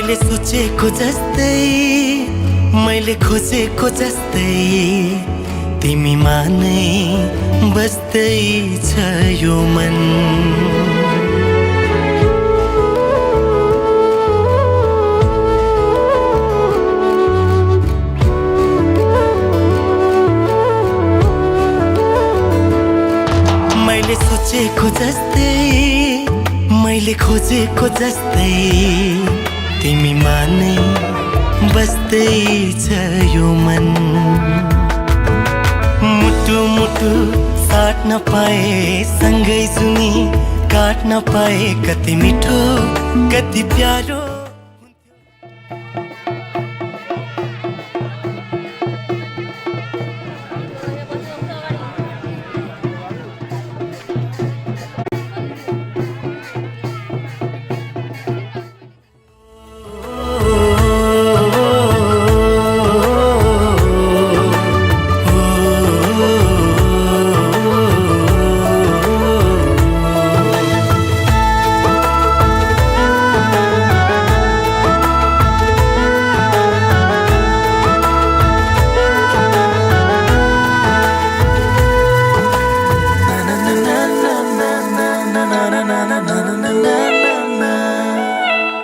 मैले सोचेको जस्तै मैले खोजेको जस्तै तिमीमा नै बस्दै छ यो मन। मैले सोचेको जस्तै मैले खोजेको जस्तै तिमीमा नै बस्दै छ यो मन। मुटु मुटु साट्न पाए सँगै जुनी काट्न पाए कति मिठो कति प्यारो।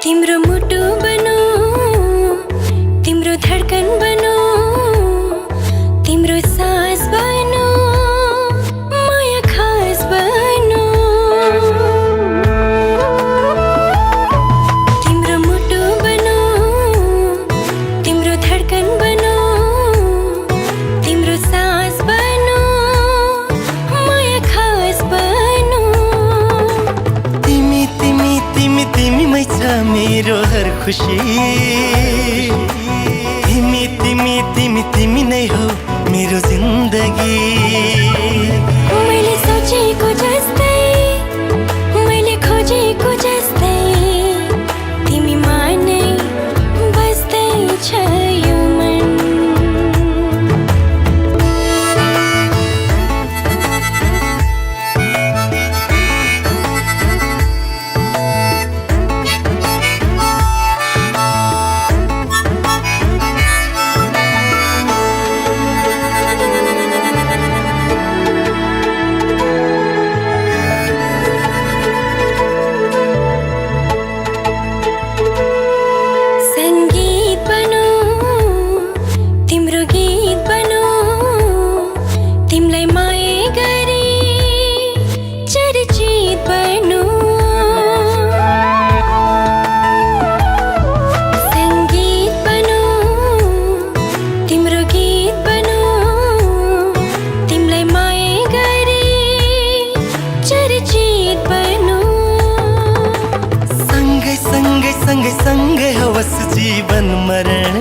तिम्रो मुटु बनो तिम्रो धडकन बनो तिम्रो सास बनो माया खास बनो। तिम्रो मुटु बनो तिम्रो धडकन बनो तिम्रो सास बनो माया खास बनो। तिमी तिमी तिमी तिमीमै छ मेरो हर खुसी। तिमी तिमी तिमी तिमी नै हो मेरो जिन्दगी। मैले सोचेको जस्तै मैले खोजेको जस्तै तिमीमा नै बस्दै छ यो मन। संगीत बनो तिम्रो गीत बनो तिमीलाई माया गरी चर्चित बनो। संगीत बनो तिम्रो गीत बनो तिमीलाई माया गरी चर्चित बनो। सँगै सँगै सँगै सँगै होस् जीवन मरण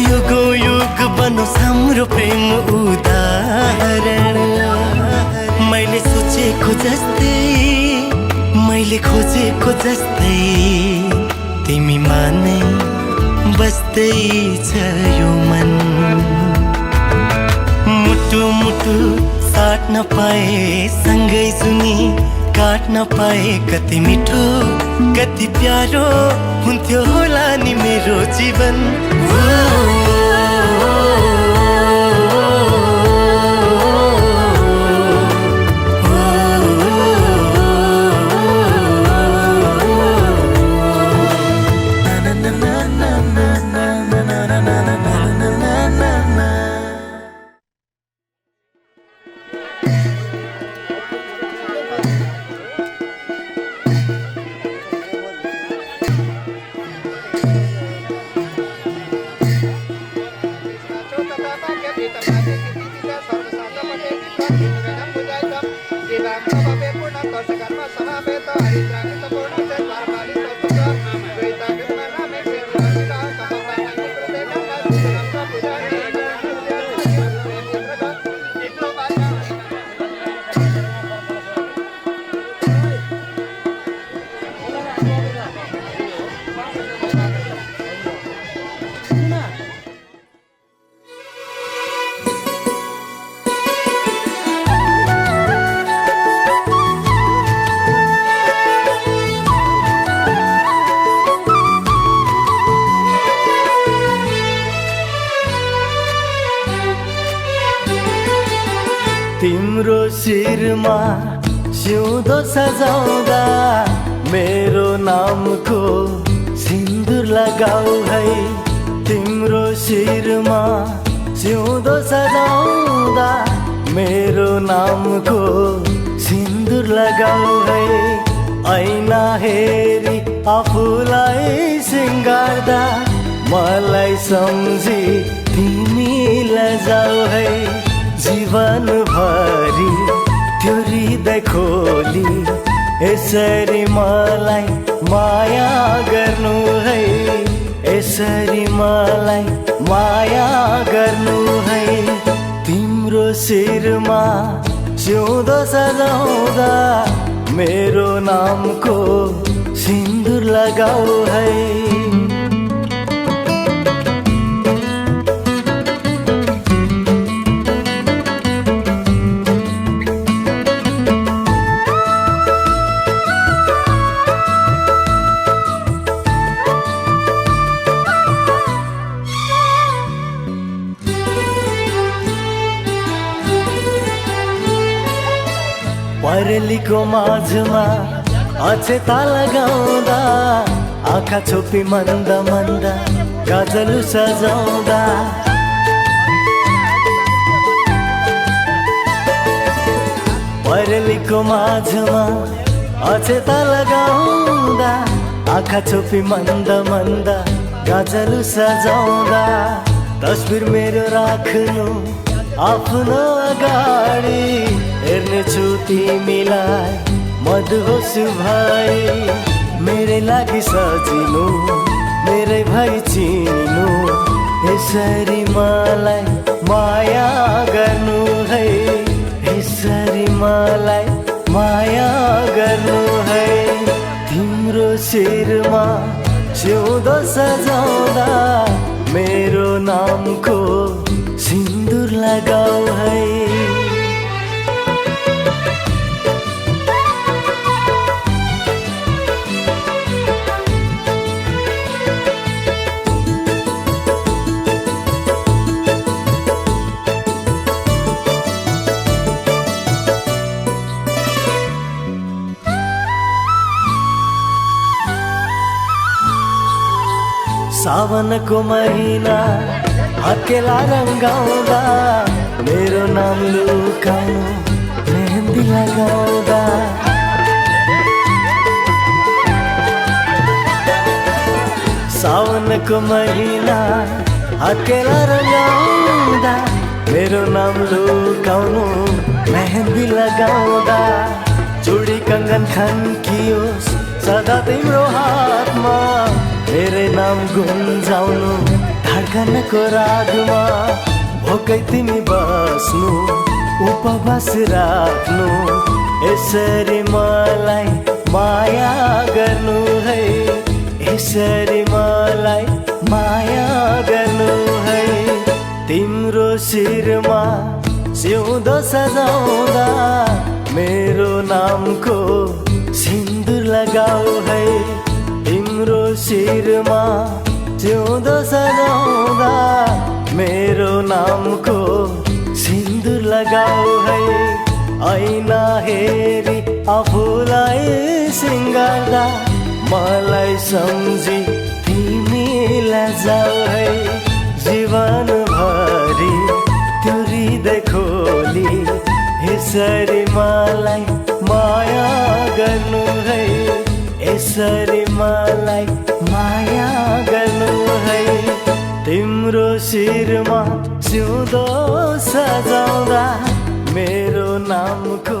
युगो युग बनोस् हाम्रो प्रेम उदाहरण। मैले सोचेको जस्तै मैले खोजेको जस्तै तिमीमा नै बस्दै छ यो मन। मुटु मुटु साट्न पाए सँगै जुनी काट्न पाए कति मिठो कति प्यारो हुन्थ्यो होला नि मेरो जीवन। तिम्रो शिरमा सिउँदो सजाउँदा मेरो नामको सिन्दुर लगाऊ है। तिम्रो शिरमा सिउँदो सजाउँदा मेरो नामको सिन्दुर लगाऊ है। ऐना हेरी आफूलाई सिँगार्दा मलाई सम्झी तिमी लजाऊ है। जीवनभरि त्यो हृदय खोली यसरी मलाई माया गर्नु है। यसरी मलाई माया गर्नु है। तिम्रो शिरमा सिउँदो सजाउँदा मेरो नामको सिन्दुर लगाऊ है। परेलीको माझमा अचेता लगाउँदा आँखा छोपी मन्द मन्द गजलु सजाउँदा परेलीको माझमा अचेता लगाउँदा आँखा छोपी मन्द मन्द गजलु सजाउँदा तस्बिर मेरो राख्नु आफ्नो अगाडि हेर्नेछु तिमीलाई मदहोस भई। मेरै लागि सजिलो मेरै भई चिन्नु यसरी मलाई माया गर्नु है। यसरी मलाई माया गर्नु है। तिम्रो शिरमा सिउँदो सजाउँदा मेरो नामको सिन्दुर लगाऊ है। सावनको महिना अकेला रंगाउँदा मेरो नाम लुकाउनु मेहन्दी लगाउँदा सावनको महिना अकेला रंगाउँदा मेरो नाम लुकाउनु मेहन्दी लगाउँदा चुडी कंगन खन्कियोस् सदा तिम्रो हातमा मेरै नाम गुन्जाउनु धड्कनको रागमा भोकै तिमी बस्नु उपवास राख्नु यसरी मलाई माया गर्नु है। यसरी मलाई माया गर्नु है। तिम्रो शिरमा सिउँदो सजाउँदा मेरो नामको सिन्दुर लगाऊ है। तिम्रो शिरमा सिउँदो सजाउँदा मेरो नामको सिन्दुर लगाऊ है। ऐना हेरी आफूलाई सिँगार्दा मलाई सम्झी तिमी लजाऊ है। जीवनभरि त्यो हृदय खोली यसरी मलाई माया गर्नु है। यसरी मलाई माया गर्नु है। तिम्रो शिरमा सिउँदो सजाउँदा मेरो नामको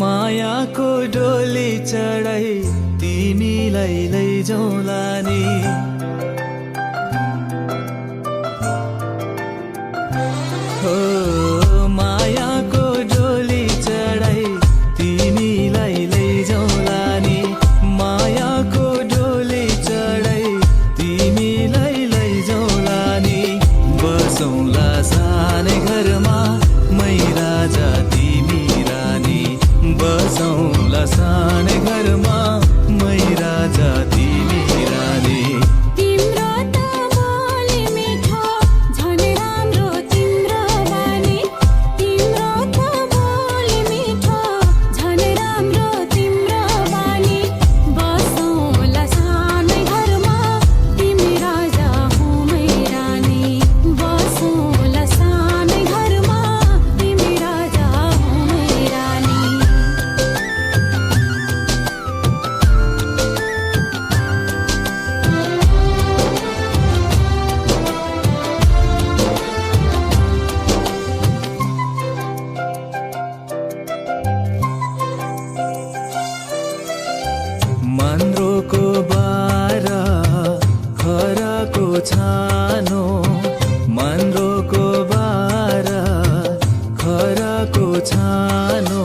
मायाको डोली चढाई तिमीलाई लैजाउँला नि हो मायाको डोली चढाई तिमीलाई लैजाउँला नि मायाको डोली चढाई तिमीलाई लैजाउँला नि बसौँला सानै घरमा मै राजा तिमी रानी बसौँला सानै घरमा मै राजा तिमी रानी तिम्रो त बोली मिठो झन् राम्रो तिम्रो बानी तिम्रो त बोली मिठो झन् राम्रो तिम्रो बानी बसौँला सानै घरमा तिमी राजा हो मै रानी बसौँला सानै घरमा तिमी राजा हो मै रानी मन्द्रोको बारा खराको छानो मन्द्रोको बारा खराको छानो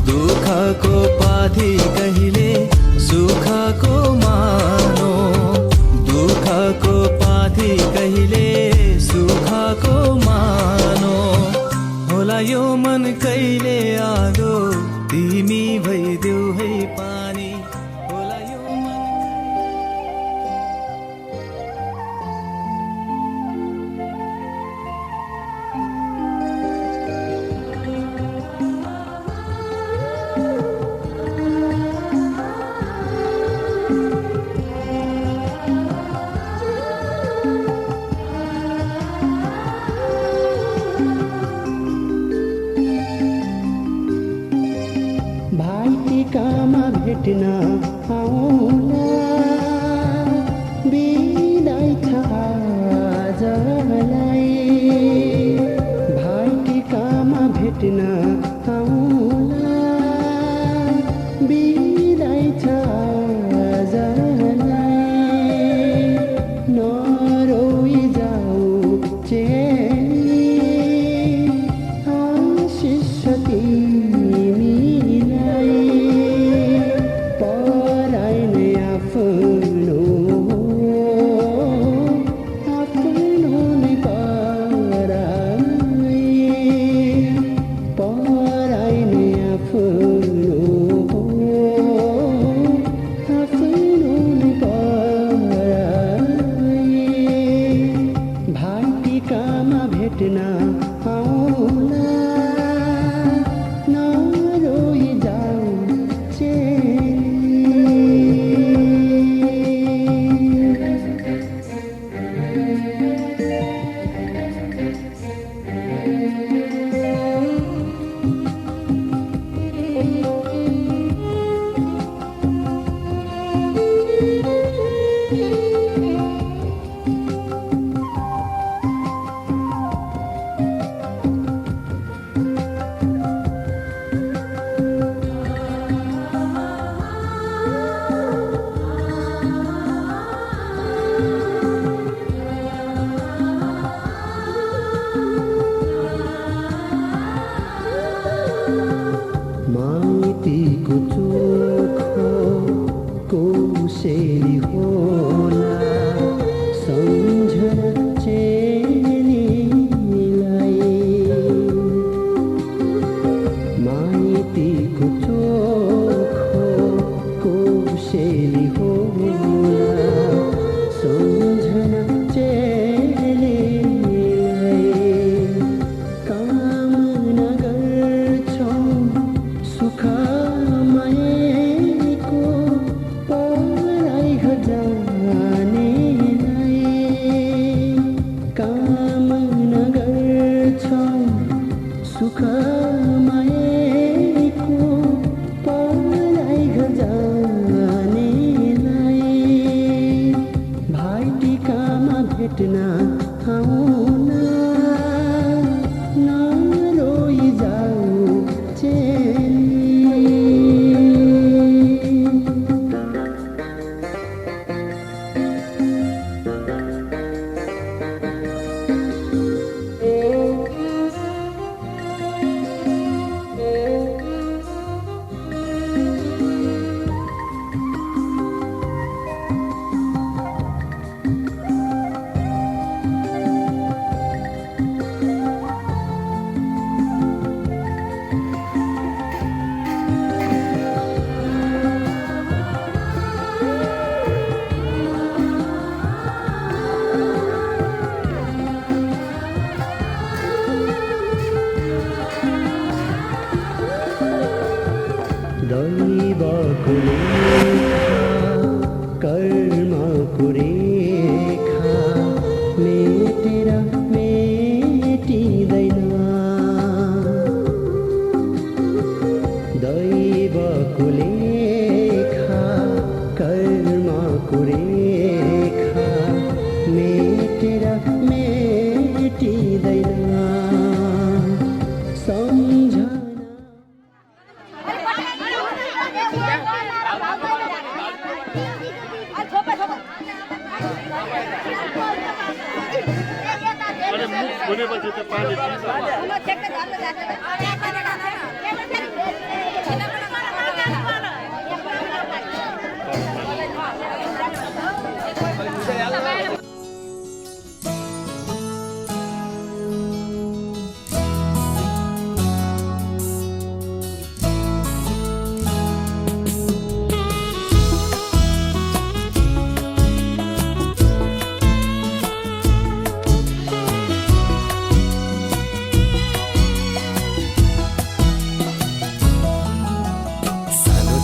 दुःखको पाथी कहिले सुखको मानो दुःखको पाथी कहिले सुखको मानो होला यो मन कहिले आगो तिमी भइदेऊ है पानी होला यो मन भाइटिकामा भेट्न आउला बिदाई छ आजलाई भाइटिकामा भेट्न आउला बिदाई छ आजलाई नरोई जाऊ चेली आशिष तिमीलाई पराइन आफ्नो आफ्नो नै पराई पराइन आफ्नो आफ्नो नै पराई भाइटिकामा भेट्न आउला नरोई जाऊ चेली माइतीको चोखो कोसेली हो कर्मको रेखा मेटेर मेटिँदैन सम्झना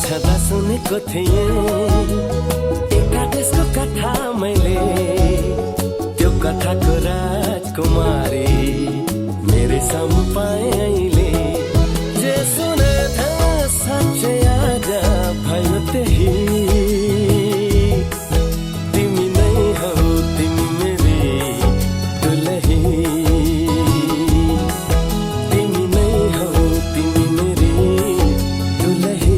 छँदा सुनेको थिएँ एका देशको कथा मैले त्यो कथाको राजकुमारी मेरै सामु पाएँ अहिले जे सुने था साँच्चै आज भयो त्यही तिमी नै हौ तिमी मेरी दुलही तिमी नै हौ तिमी मेरी दुलही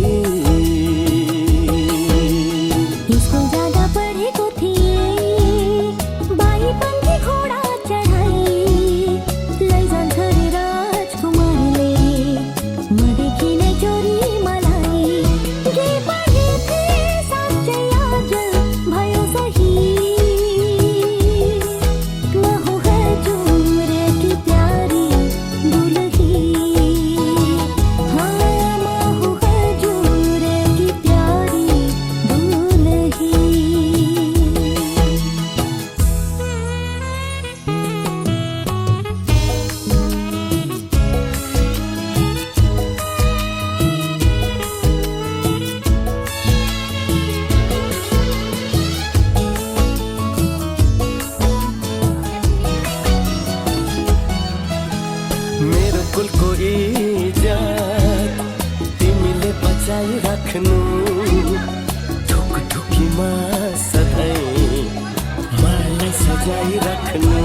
स्कुल जाँदा पढेको थिएँ बाइपन्थी घोडा चढाई लैजान्छ रे राजकुमारले मदेखि नै चोरी मलाई जे पढे थिएँ साँच्चै आज भयो सही म हूँ हजुर की प्यारी दुलही हाँ म हूँ हजुर की प्यारी दुलही मेरो कुलको इज्जत तिमीले बचाइ राख्नु ढुकढुकीमा सधैँ मलाई सजाइ राख्नु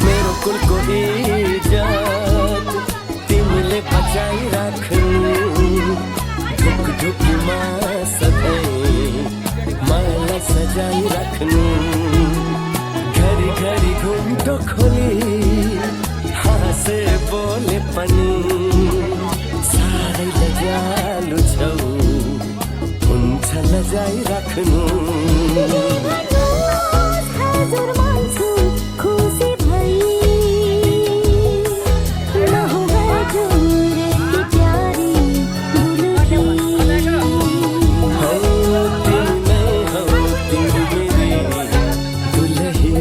मेरो कुलको इज्जत तिमीले बचाइ राख्नु ढुकढुकीमा सधैँ मलाई सजाइ राख्नु घरी घरी घुम्टो खोली हाँसे बोले पनि साह्रै लजालु छौ हुन्छ लजाइ राख्नु हजुर मान्छु खुसी भई म हूँ हजुर की प्यारी दुलही हौ तिमी नै हौ तिमी मेरी दुलही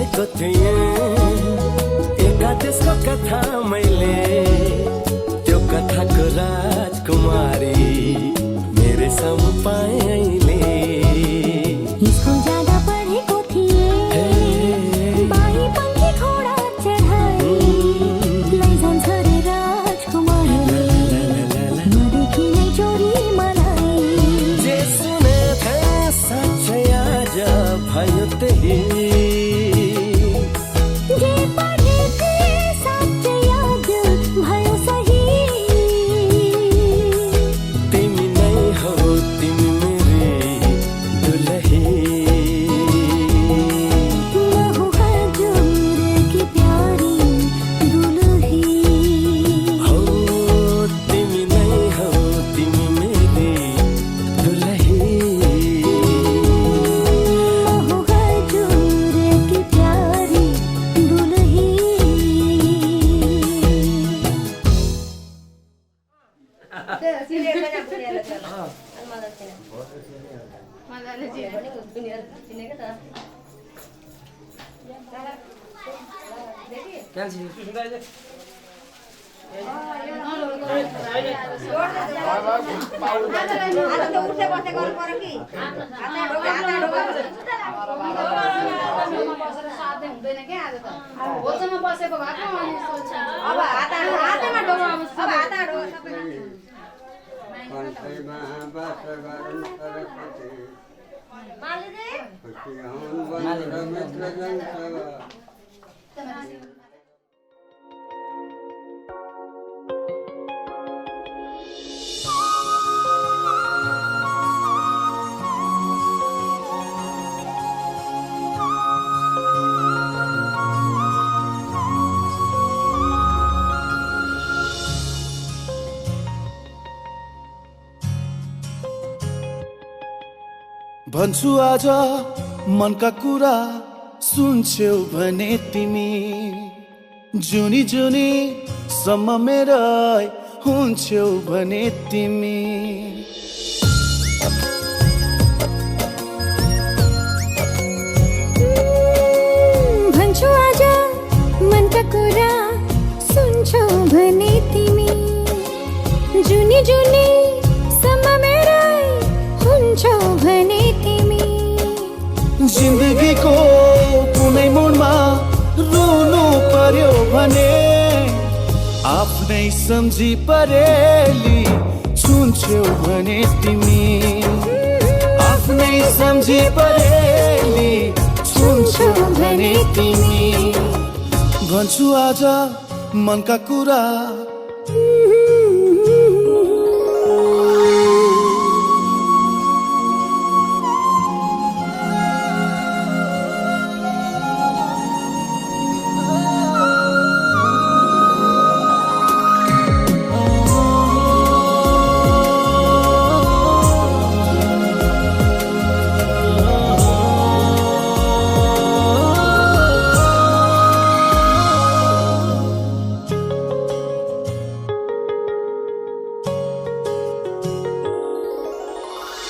पढेको थिएँ एकादेशको कथा मैले त्यो कथाको राजकुमारी मेरे सामु पाएँ अहिले स्कुल जाँदा पढेको थिएँ बाही पंखी घोडा चढाई लैजान्छ रे राजकुमारले नदेखि नै चोरी मलाई जे सुने थिएँ साँच्चै आज भयो त्यही जे पढेको साँच्चै आज भयो सही तिमी नै हौ तिमी मेरी दुलही मैं हूँ हजूर की प्यारी दुल्ही हौ तिमी नै हौ तिमी मेरी दुलही मैं हूँ हजूर की प्यारी दुल्ही बसेको भएको अब हातमा डोको अब हातमा कन्ठैमा बास गरौँ सरस्वती खुसी हौँ मित्र जन भन्छु आज मनका कुरा सुन्छौ भने तिमी जुनी जुनी सम्म मेरै हुन्छौ भने तिमी भन्छु आज मनका कुरा सुन्छौ भने तिमी जुनी जुनी सम्म मेरै हुन्छौ भने तिमी जिन्दगीको कुनै मोडमा रुनु पर्यो भने आफ्नै सम्झी परेली छुन्छौ भने तिमी आफ्नै सम्झी परेली छुन्छौ भने तिमी भन्छु आज मनका कुरा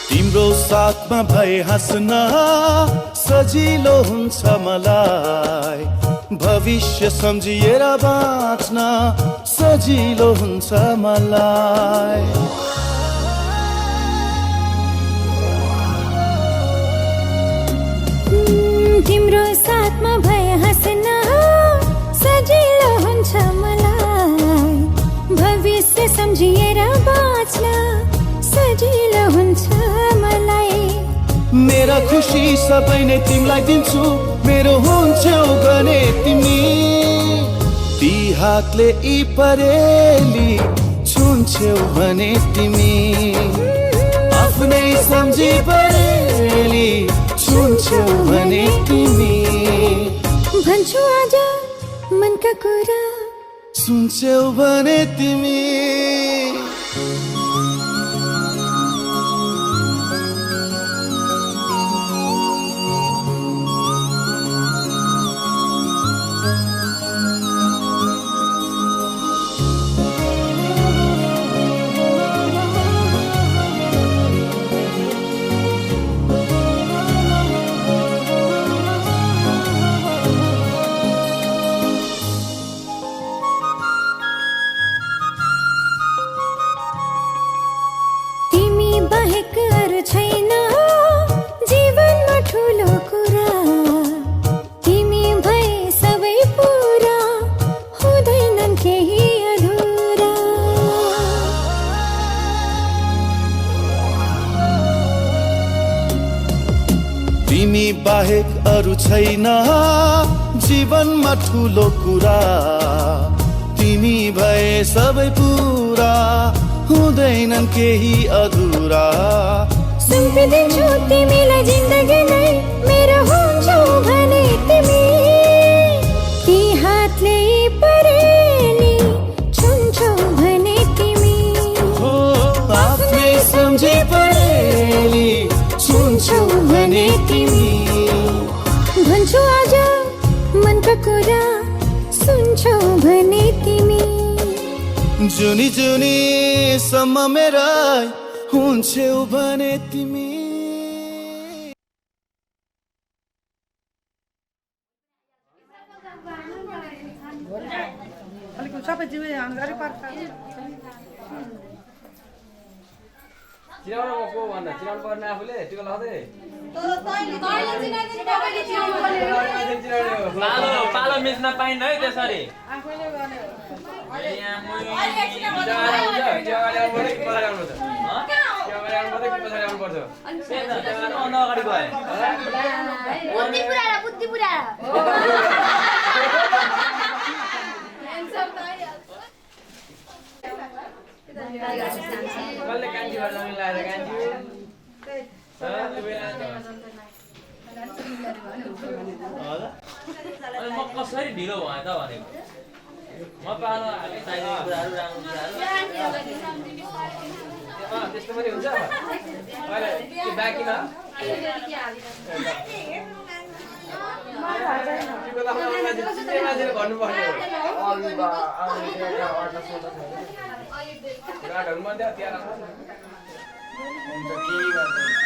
तिम्रो साथमा भए हाँस्न सजिलो हुन्छ मलाई भविष्य सम्झिएर बाँच्न सजिलो हुन्छ मलाई तिम्रो साथमा भए हाँस्न सजिलो हुन्छ मलाई भविष्य सम्झिएर बाँच्न सजिलो हुन्छ मलाई मेरा खुसी सबै नै तिमीलाई दिन्छु मेरो हुन्छौ भने तिमी ती हातले यी परेली छुन्छौ भने तिमी आफ्नै सम्झी परेली छुन्छौ भने तिमी भन्छु आज मनका कुरा सुन्छौ भने तिमी बाहेक अरू छैन जीवनमा ठुलो कुरा तिमी भए सबै पुरा हुँदैनन् केही अधुरा सुम्पिदिन्छु तिमीलाई जिन्दगी नै मेरो हुन्छौ भने तिमी ती हातले परेली छुन्छौ भने तिमी हो आफ्नै सम्झे परेली छुन्छौ भने तिमी भन्छु आज मनका कुरा सुन्छौ भने तिमी जुनी जुनी सम्म मेरा हुन्छौ भने तिमी सबै जिम्मे हामीलाई पर्छ चिनाउन को भन्दा चिनाउनु पर्ने आफूले टिका लगाउँदै पालो मिच्न पाइन्न है त्यसरी अगाडि कसले कान्छी भएर लगाएर कान्छी म कसरी ढिलो भएँ त भनेको म पालो हाल्ने चाहिने कुराहरू राम्रो कुराहरू त्यस्तो पनि हुन्छ अहिले त्यो बाँकीमा भन्नुपर्ने गाडहरू मात्रै त्यहाँ हुन्छ के गर्छ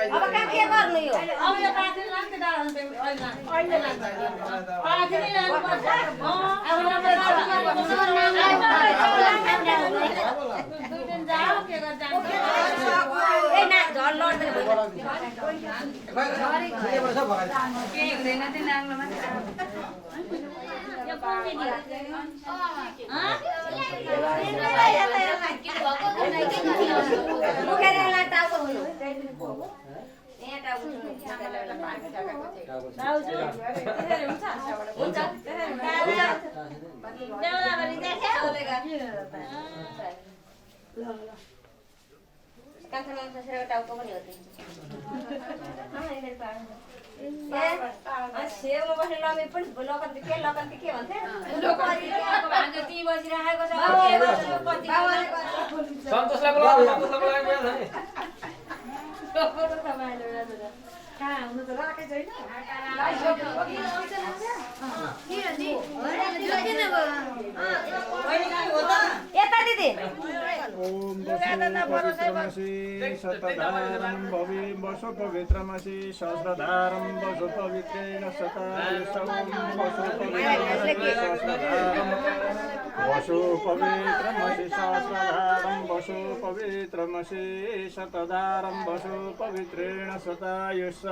अब कहाँ के गर्नु यो अब यो पाथी लान्छ डाला अहिले लान्छ पाथी नै लानुपर्छ अब दुई दिन जाऊ के गर्छ ए ना झर लड्दैन के हुँदैन त्यो नाङ्लोमा यो पानी नि मुखेर टाउको हुनु यहाँ टाउको टाउको पनि हो सेवमा बस्ने लमी पनि लगन्ती के भन्थे ती बसिरहेको छ कहाँ हुनु त राखेकै छैन यता दिदी शतधारं भवे वसु पवित्रमसि सहस्रधारं वसु पवित्रेण वसु पवित्रमसि सहस्रधारं वसु पवित्रमसि शतधारं वसु पवित्रेण शतायुष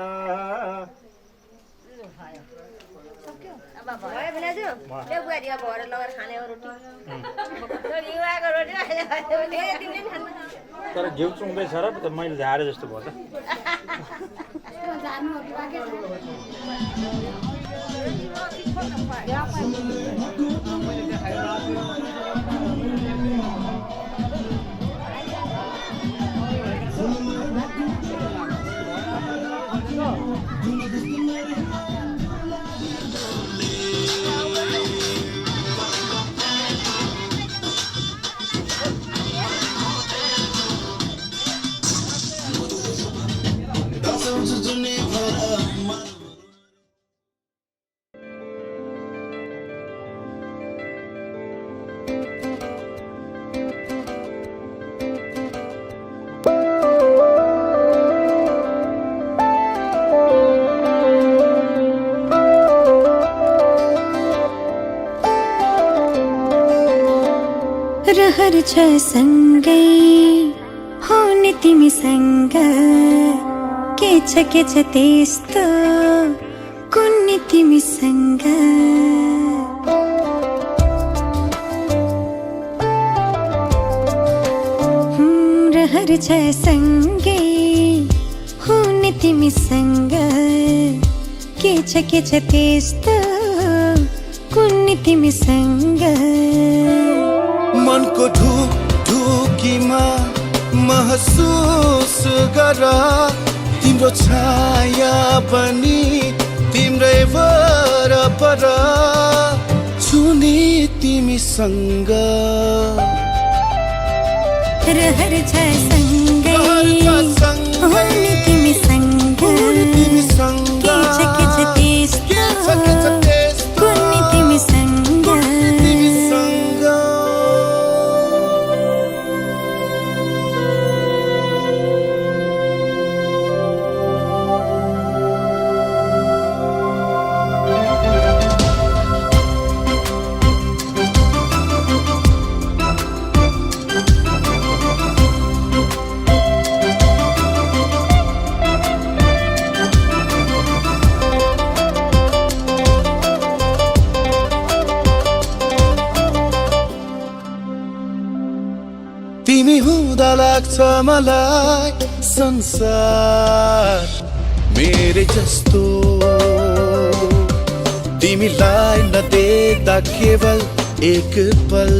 अब भयो भने त्यो बुहारी अब भएर लगेर खाने हो रोटी युवाको रोटी तर घिउ चुङ्दैछ र मैले झारे जस्तो भयो त रहर छ सँगै हुने तिमीसँग के छ त्यस्तो कुन्नी तिमीसँग रहर छ सँगै हुने तिमीसँग के छ त्यस्तो कुन्नी तिमीसँग मनको ढुकीमा महसुस गर तिम्रो छाया पनि तिम्रै वरपर छुने तिमीसँग रहर छ सँगै हुने तिमीसँग के छ त्यस्तो कुन्नी तिमीसँग लाग्छ मलाई संसार मेरे जस्तो तिमीलाई नदेख्दा केवल एक पल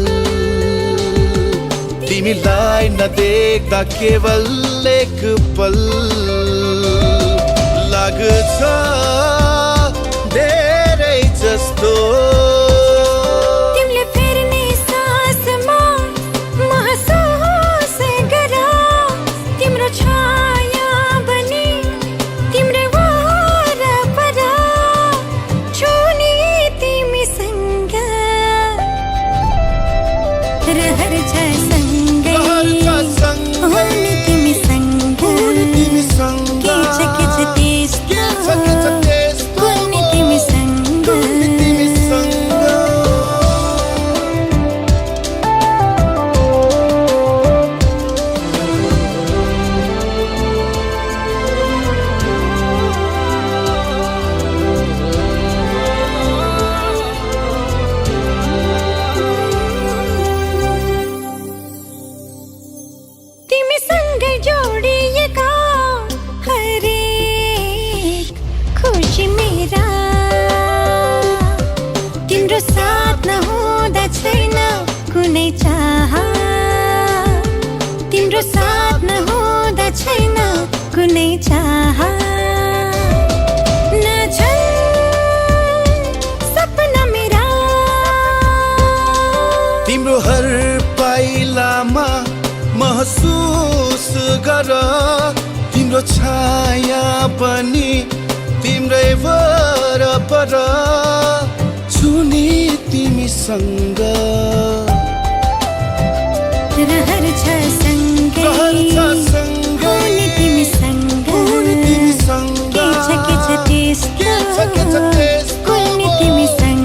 तिमीलाई नदेख्दा केवल एक पल लाग्छ धेरै जस्तो तिमीले फेर्ने सासमा महसुस गरा तिम्रो छाया बनी तिम्रै वरपर छुने तिमीसँग रहर छ सँगै हुने तिमीसँग के छ त्यस्तो हुने तिमीसँग तिमीसँगै जोडिएका हरेक खुसी मेरा तिम्रो साथ नहुँदा छैन कुनै चाह तिम्रो साथ नहुँदा छैन कुनै चाह नछन् सपना मेरा तिम्रो हर पाइलामा महसुस गर तिम्रो छाया पनि तिम्रै वरपर छुने तिमीसँग रहर छ सँगै हुने तिमीसँग के छ त्यस्तो हुने तिमीसँग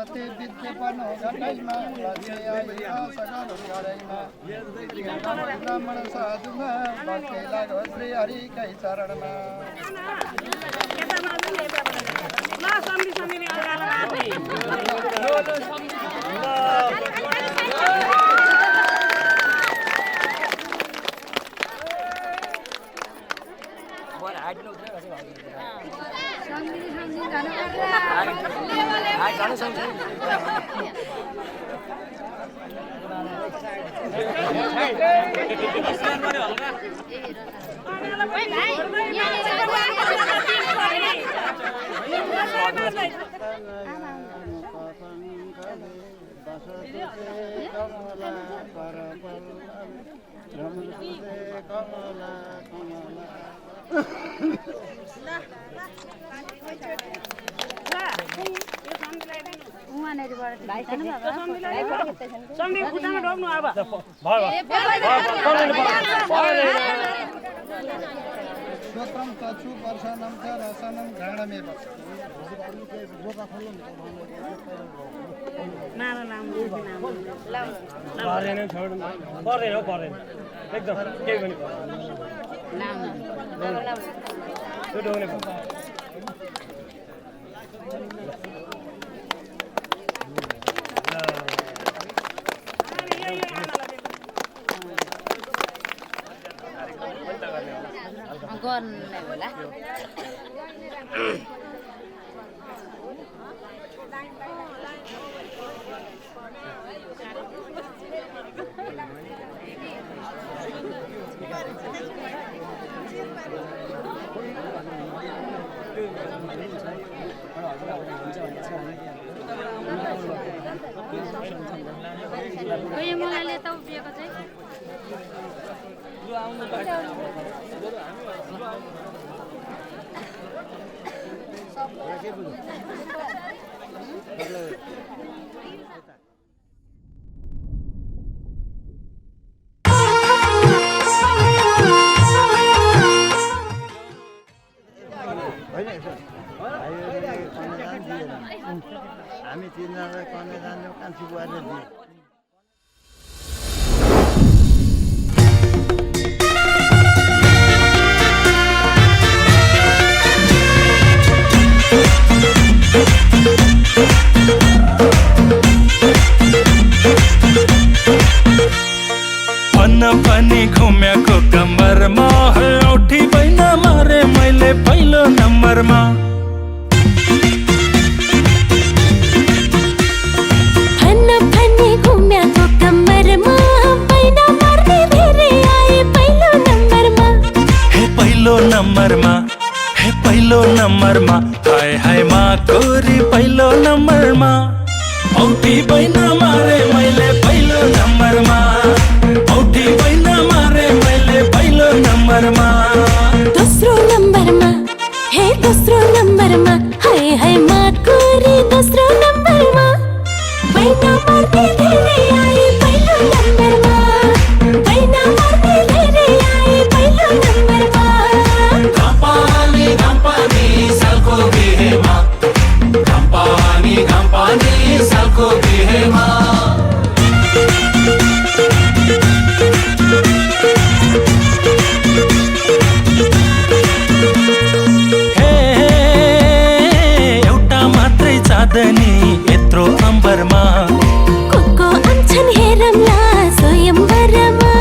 सरस्वती विद्या बनो घटैमा लक्ष्मी आइमा सकल गरैमा ब्राह्मण साधुमा भक्ति लागो श्री हरिकै चरणमा स्तोत्रम तत्सु वर्षानं च रसनं घ्राणमेव एकदम केही पनि मलाई लेता उभिएको चाहिँ हामी तिनजनालाई कन्यादान कान्छी बुवाले दिए पनि घुमेको कम्मरमा औठी बैन मारे मैले पहिलो नम्बरमा पनि घुमेको कम्मरमा बैन मार्ने धेरै आए पहिलो नम्बरमा हे पहिलो नम्बरमा हे पहिलो नम्बरमा हाय हाय मा कोरी पहिलो नम्बरमा औठी बैन मारे मैले पहिलो नम्बरमा औठी बैन मारे मैले पहिलो नम्बरमा दोस्रो नम्बरमा हे दोस्रो नम्बरमा हाय हाय माकोरी दोस्रो नम्बरमा बैन मार्ने धेरै आए पहिलो नम्बरमा बैन मार्ने धेरै आए पहिलो नम्बरमा घम्पानी सालको बिहेमा घम्पानी सालको बिहेमा चाँदनी यत्रो अम्बरमा को आउँछन् हेरौँला स्वयम्वरमा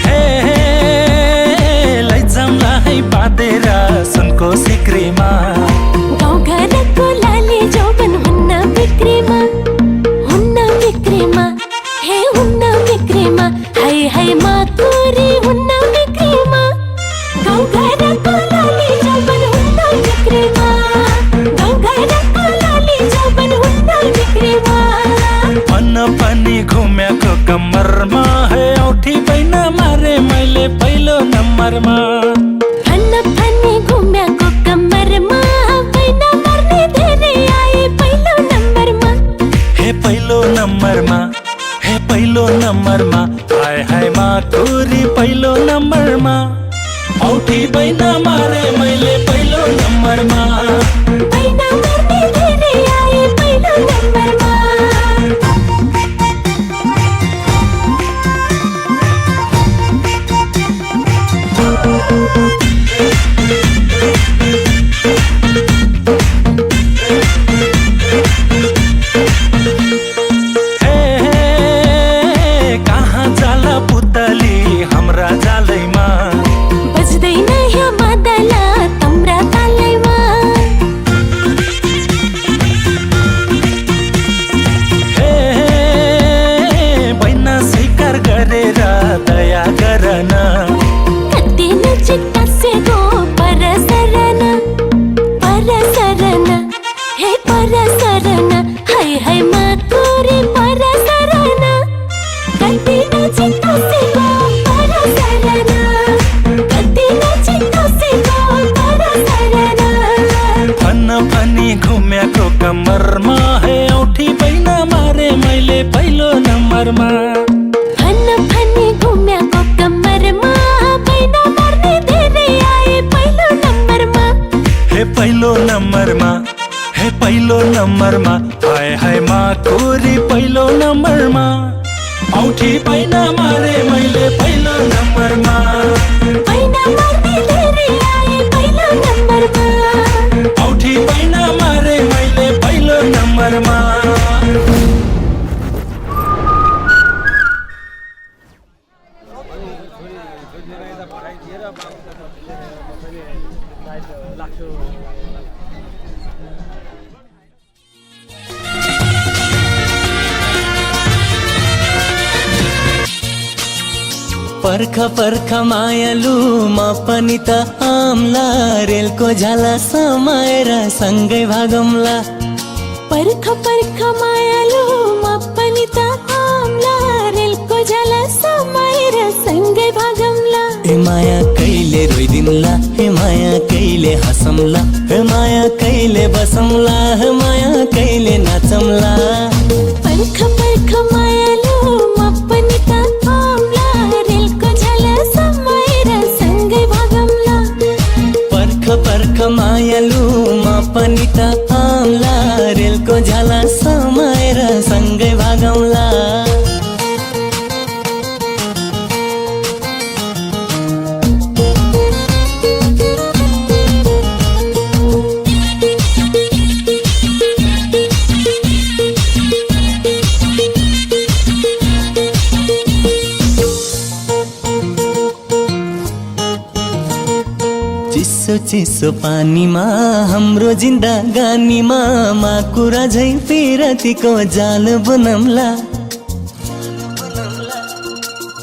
हे लैजाउँला है बाँधेर सुनको सिक्रीमा गाउँघरको लाली जौवन हुन्न बिक्रीमा हे हुन्न बिक्रीमा हाय हाय माकोरी हुन्न बिक्रीमा गाउँघरको लाली जौवन हुन्न बिक्रीमा गाउँघरको लाली जौवन हुन्न बिक्रीमा अन्न पनि घुमेको कम्मरमा है औठी बैन मारे मैले पहिलो नम्बरमा अन्न पनि घुमेको कम्मरमा बैन मार्ने धेरै आए पहिलो नम्बरमा हे पहिलो नम्बरमा हे पहिलो नम्बरमा हाय हाय मा कोरी पहिलो नम्बरमा औठी बैन मारे मैले पहिलो नम्बरमा पैना मर्ने धेरै आए पहिलो नम्बरमा कहाँ जाला पुतली हाम्रा जालैमा बज्दैन यहाँ मादला तम्रा तालैमा बैना स्वीकार गरेर दया गरन कति नजिक बसेको परसरन परसरन हे परसरन हाय माकुरी परसरन कति नजिक बसेको परसरन कति नजिक बसेको परसरन फन्न फनी घुमेको कम्मरमा है औठी बैना मारे मैले पहिलो नम्बरमा फन्न फनी घुमेको कम्मरमा बैना मर्ने धेरै आए पहिलो नम्बरमा हे पहिलो नम्बरमा हे पहिलो नम्बरमा हाय माकुरी पहिलो नम्बरमा औठी बैना मारे मैले पहिलो नम्बरमा बैना मर्ने धेरै आए पहिलो नम्बरमा औठी बैना मारे मैले पहिलो नम्बरमा पर्ख पर्ख मायालु म पनि त आम्ला रेलको झाला समाएर सँगै भागौँला पर्ख पर्ख मायालु म पनि त आम्ला रेलको झला समाएर सँगै भागौँला हे माया कहिले रोइदिउँला हे माया कहिले हँसौँला हे माया कहिले बसौँला हे माया कहिले नाचौँला पर्ख पर्ख मायालु म पनि त आम्ला रेलको झला समाएर सँगै भागौँला पर्ख पर्ख मायालु म पनि त आम्ला रेलको झाला समाएर सँगै भागौँला चिसो चिसो पानीमा हाम्रो जिन्दगानीमा माकुरा झै पिरतीको जाल बनौँला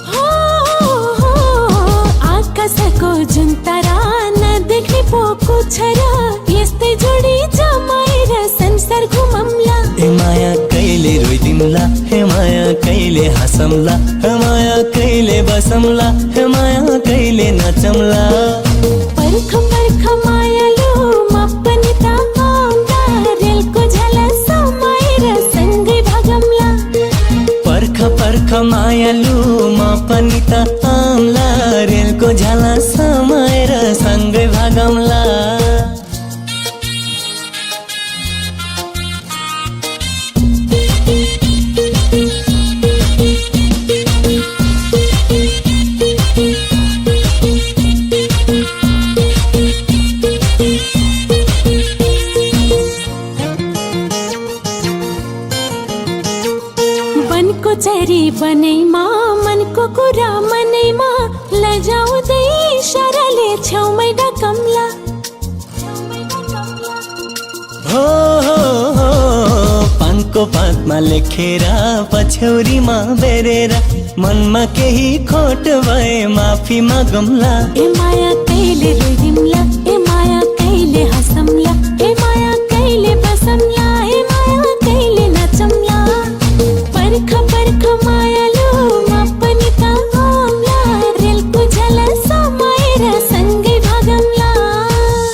हो आकाशको जुन तारा नदेख्ने पोको छ र यस्तै जोडी जमाएर संसार घुमौँला हे माया कहिले रोइदिउँला हे माया कहिले हँसौँला हे माया कहिले बसौँला हे माया कहिले नाचौँला पर्ख पर्ख मायालु म पनि त आउँला रेलको झला समाएर सँगै भागौँला पर्ख पर्ख मायालु म पनि त आम्ला रेलको झाला समाएर सँगै भागौँला बनको चरी बनैमा मनको कुरा मनैमा लजाउँदै इसाराले छेउमै ढकम्ला हो पानको पातमा लेखेर पछ्यौरीमा बेरेर मनमा केही खोट भए माफी मागौँला ए माया कहिले रोइदिउँला ए माया कहिले हँसौँला ए माया कहिले बसौँला ए माया कहिले नाचौँला पर्ख पर्ख मायालु म पनि त आउँला रेलको झला समाएर सँगै भागौँला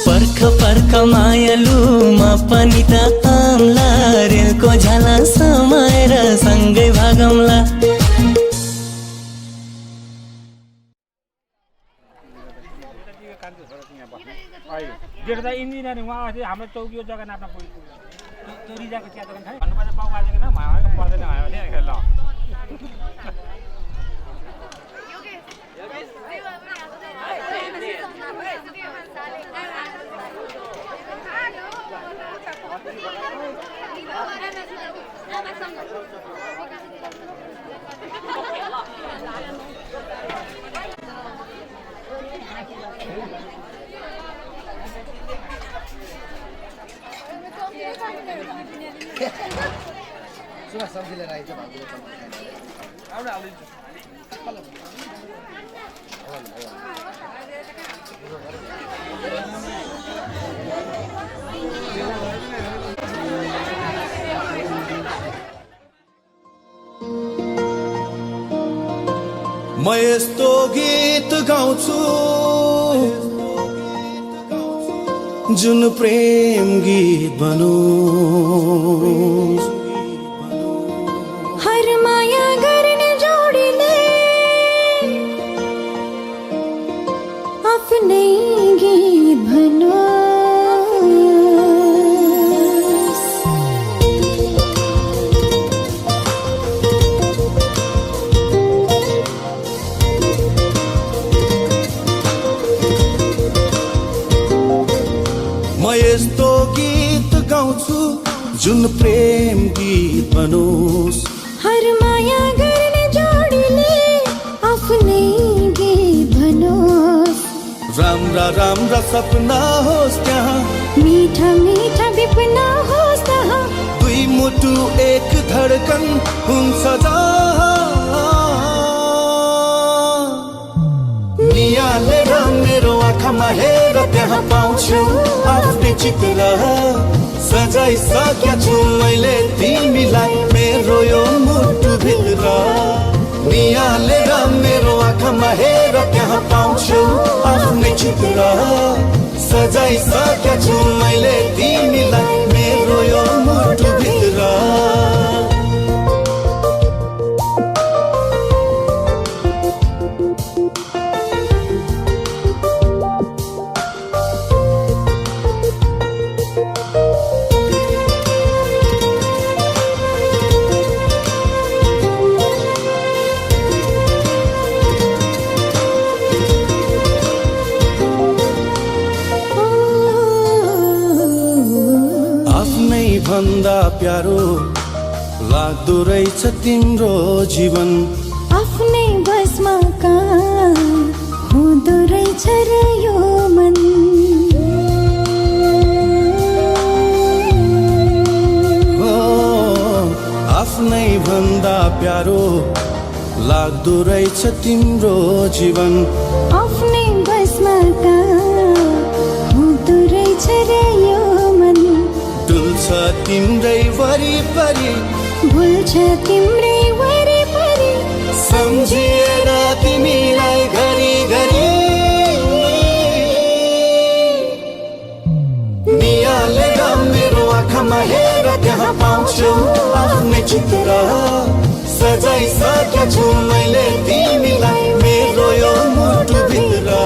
पर्ख पर्ख मायालु म पनि त आम्ला रेलको झला समाएर सँगै भागौँला काट्नु छोरा यहाँ बस्नु त इन्जिनियरिङ उहाँ थियो हाम्रो चौकी जग्गा नाप्न पुग्यो त्यो रिजाको चिया दोकान खायो भन्नुपर्छ बाउ बाजेको नाम हावाको पर्दैन भयो भने ल सुना सब्जी लिएर आइज म यस्तो गीत गाउँछु जुन प्रेम गीत बनोस् हर माया गर्ने जोडीले आफ्नै गीत भनोस् म यस्तो गीत गाउँछु जुन प्रेम गीत बनोस् हर माया गर्ने जोडीले आफ्नै गीत भनोस् राम्रा राम्रा सपना होस् त्यहाँ मीठा मीठा विपना होस् त्यहाँ दुई मुटु एक धडकन हुन्छ नियालेर मेरो आँखामा हेर त्यहाँ पाउँछु आफ्नै चित्र सजाइसकेको छु मैले तिमीलाई मेरो यो मुटु भित्र नियालेर मेरो आँखामा हेर त्यहाँ पाउँछु आफ्नै चित्र सजाइसकेको छु मैले तिमीलाई मेरो यो मुटु भित्र भन्दा प्यारो लाग्दो रहेछ तिम्रो जीवन आफ्नै बसमा काम हुँदो रहेछ र यो मन आफ्नै भन्दा प्यारो लाग्दो रहेछ तिम्रो जीवन आफ्नै बसमा काम हुँदो रहेछ र यो मन डुल्छ तिम्रै वरिपरि भुल्छ तिम्रै वरिपरि सम्झिएर तिमीलाई घरि घरि नियालेर मेरो आँखामा हेर त्यहाँ पाउँछु आफ्नै चित्र सजाइसकेको छु मैले तिमीलाई मेरो यो मुटु भित्र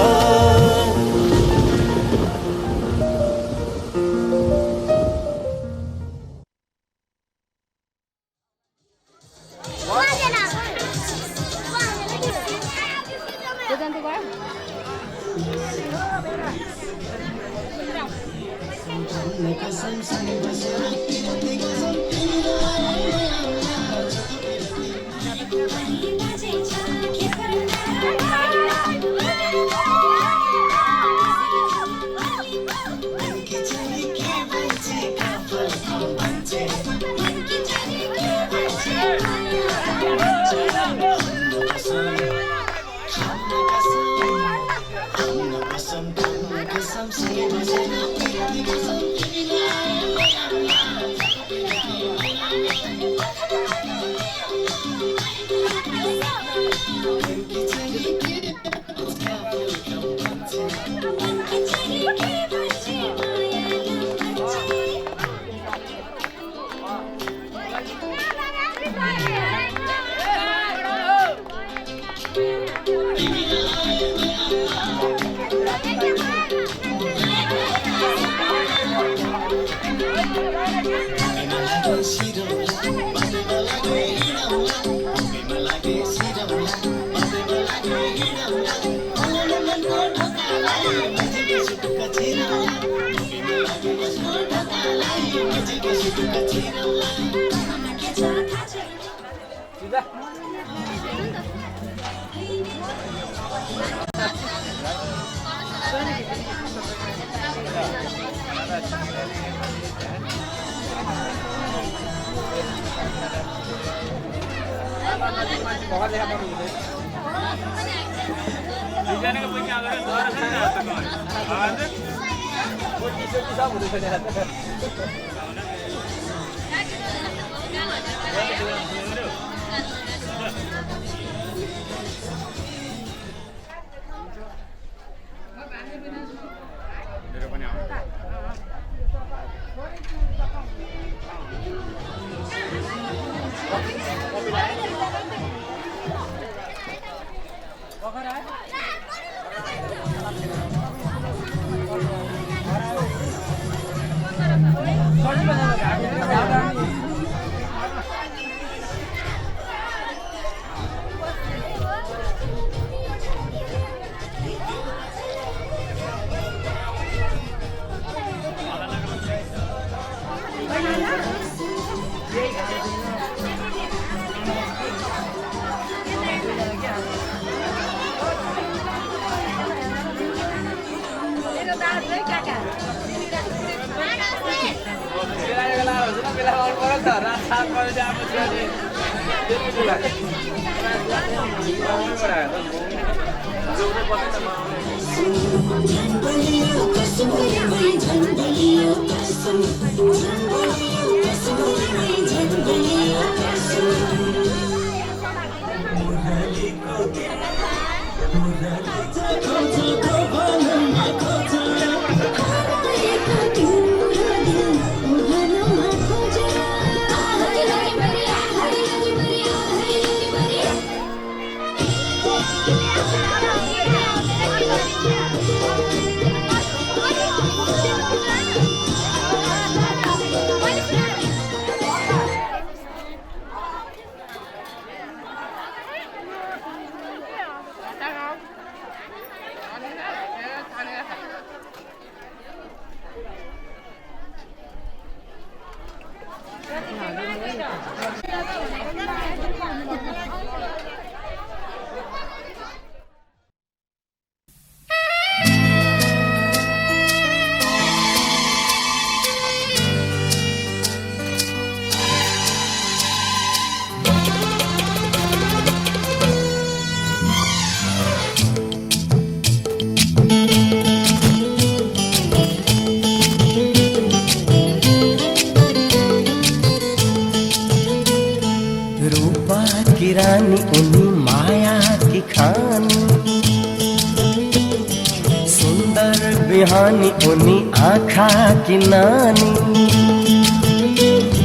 बिहानी उनी आँखा की नानी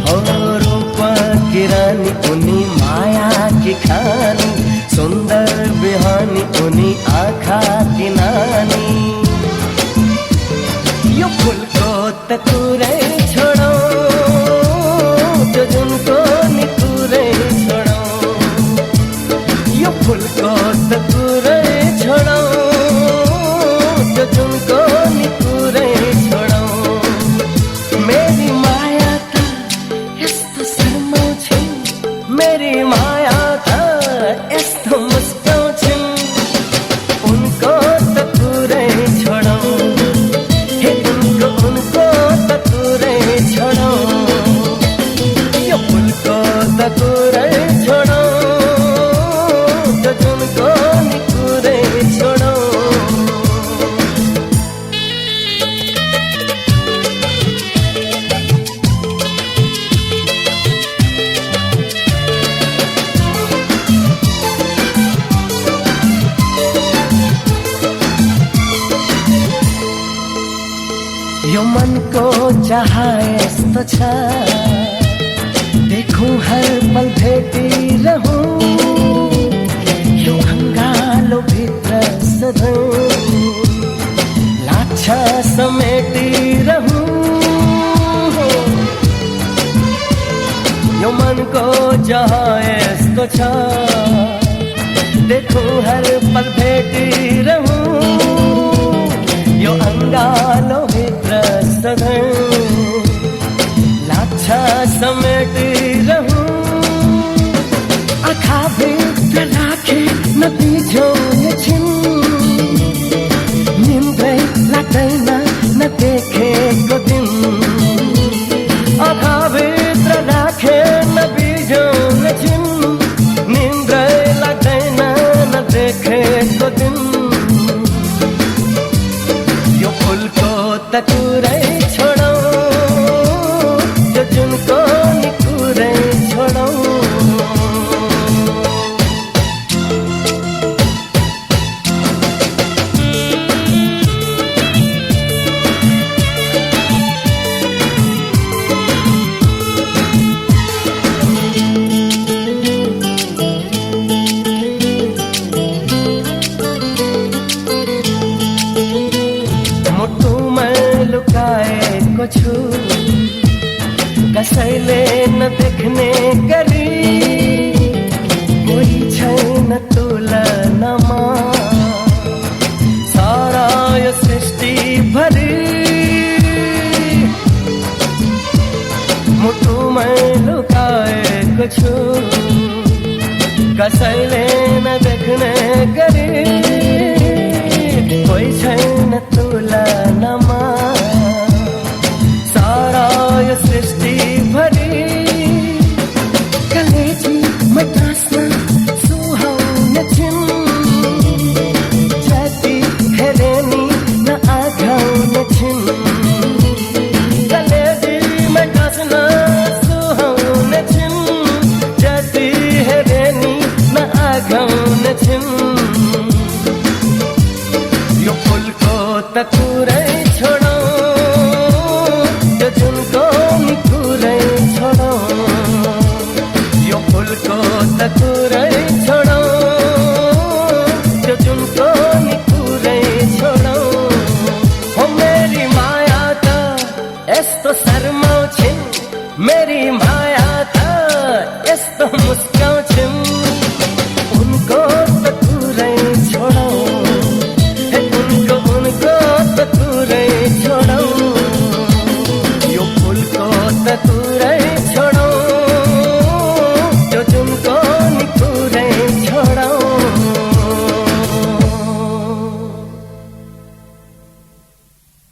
हो रूप की रानी उनी माया की खानी सुंदर बिहानी उनी आँखा की नानी यो फूल को तकुरे छोड़ो जो जिनको निकुरे छोड़ो यो फूल को तकुरे छोड़ो जो तुमको निकुरे छोड़ो मेरी माया का यस्तो सर्माउँछिन् मेरी माया का यस्तो मुस्काउँछिन् उनको तकुरे छोड़ो हे उनको तकुरे छोड़ो यो फूलको तकुरे छोड़ो जो तुमको निकुरे छोड़ो यो मन को चाह यस्तो छ देखूं हर पल भेटी रहूं यो अंगालो भित्र सधैँ लाग्छ समेटी रहूं यो मन को चाह यस्तो छ देखूं हर पल भेटिरहूं यो अंगालो भित्र सधैँ लाग्छ समेटिरहूं आँखा भित्र राखे नबिझाउने छिन् निन्द्रै लाग्दैन नदेखेको दिन आँखा भित्र राखे नबिझाउने छिन् निन्द्रै लाग्दैन नदेखेको दिन यो फुलको त कुरै छोडौँ यो जुनको नि कुरै छोडौँ लुकाएको छु कसैले नदेख्ने गरी कोही छैन तुलनामा सारा यो सृष्टि भरि मुटुमै लुकाएको छु कसैले नदेख्ने गरी कोही छैन तुलनामा यो सृष्टि भरि कलेजी मटास्न सुहाउने छिन् जति हेरे नि नआघाउने छिन् कलेजी मटास्न सुहाउने छिन् जति हेरे नि नआघाउने छिन् यो फुलको त कुरै